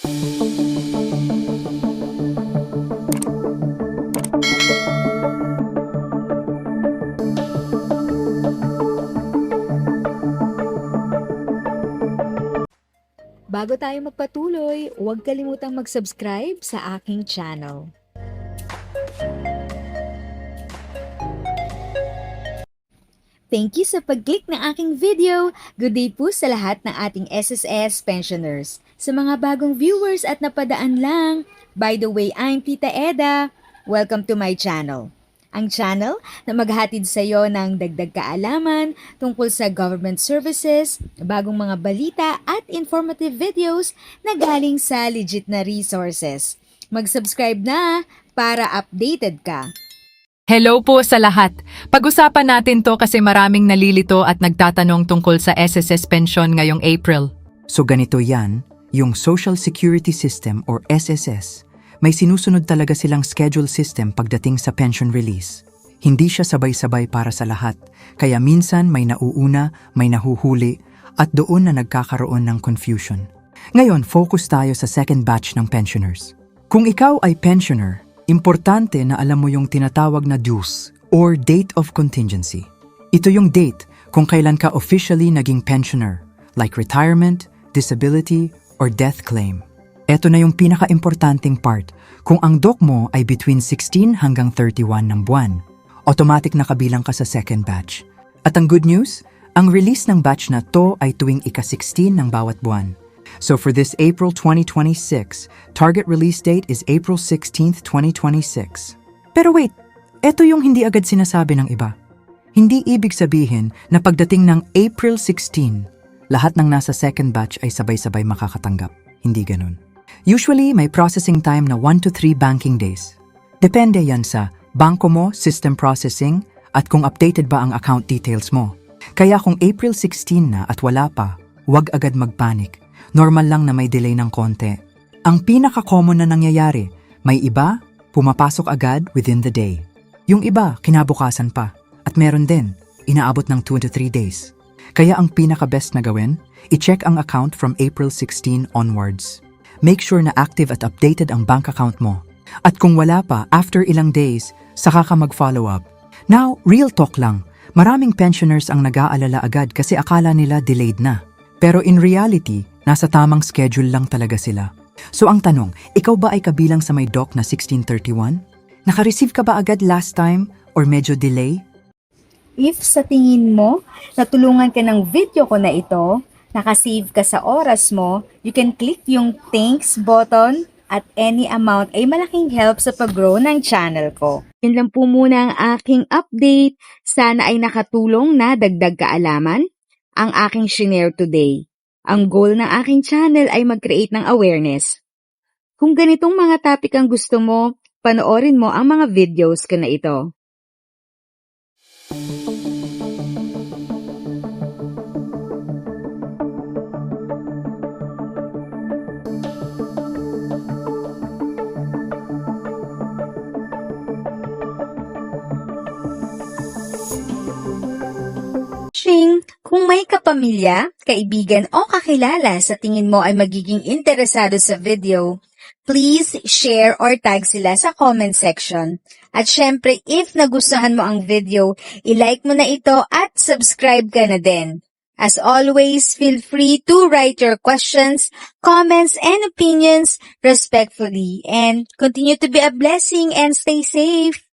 Bago tayo magpatuloy, huwag kalimutang mag-subscribe sa aking channel. Thank you sa pag-click ng aking video. Good day po sa lahat ng ating SSS pensioners. Sa mga bagong viewers at napadaan lang, by the way, I'm Tita Eda. Welcome to my channel. Ang channel na maghahatid sa iyo ng dagdag kaalaman tungkol sa government services, bagong mga balita at informative videos na galing sa legit na resources. Mag-subscribe na para updated ka. Hello po sa lahat. Pag-usapan natin to kasi maraming nalilito at nagtatanong tungkol sa SSS pension ngayong April. So ganito yan, yung Social Security System or SSS, may sinusunod talaga silang schedule system pagdating sa pension release. Hindi siya sabay-sabay para sa lahat, kaya minsan may nauuna, may nahuhuli, at doon na nagkakaroon ng confusion. Ngayon, focus tayo sa second batch ng pensioners. Kung ikaw ay pensioner, importante na alam mo yung tinatawag na DOCS or Date of Contingency. Ito yung date kung kailan ka officially naging pensioner, like retirement, disability, or death claim. Ito na yung pinaka-importanting part. Kung ang DOC mo ay between 16 hanggang 31 ng buwan, automatic na kabilang ka sa second batch. At ang good news, ang release ng batch na to ay tuwing ika-16 ng bawat buwan. So for this April 2026, target release date is April 16th, 2026. Pero wait, ito yung hindi agad sinasabi ng iba. Hindi ibig sabihin na pagdating ng April 16, lahat ng nasa second batch ay sabay-sabay makakatanggap. Hindi ganun. Usually, may processing time na 1 to 3 banking days. Depende yan sa bangko mo, system processing, at kung updated ba ang account details mo. Kaya kung April 16 na at wala pa, huwag agad magpanik. Normal lang na may delay ng konti. Ang pinaka-common na nangyayari, may iba, pumapasok agad within the day. Yung iba, kinabukasan pa. At meron din, inaabot ng 2 to 3 days. Kaya ang pinaka-best na gawin, i-check ang account from April 16 onwards. Make sure na active at updated ang bank account mo. At kung wala pa, after ilang days, saka ka mag-follow up. Now, real talk lang, maraming pensioners ang nag-aalala agad kasi akala nila delayed na. Pero in reality, nasa tamang schedule lang talaga sila. So ang tanong, ikaw ba ay kabilang sa may DOC na 1631? Naka-receive ka ba agad last time or medyo delay? If sa tingin mo, natulungan ka ng video ko na ito, nakasave ka sa oras mo, you can click yung thanks button at any amount ay malaking help sa pag-grow ng channel ko. Yun lang po muna ang aking update. Sana ay nakatulong na dagdag kaalaman ang aking shinare today. Ang goal ng aking channel ay mag-create ng awareness. Kung ganitong mga topic ang gusto mo, panoorin mo ang mga videos ko na ito. Kung may kapamilya, kaibigan o kakilala sa tingin mo ay magiging interesado sa video, please share or tag sila sa comment section. At syempre, if nagustuhan mo ang video, i-like mo na ito at subscribe ka na din. As always, feel free to write your questions, comments, and opinions respectfully. And continue to be a blessing and stay safe.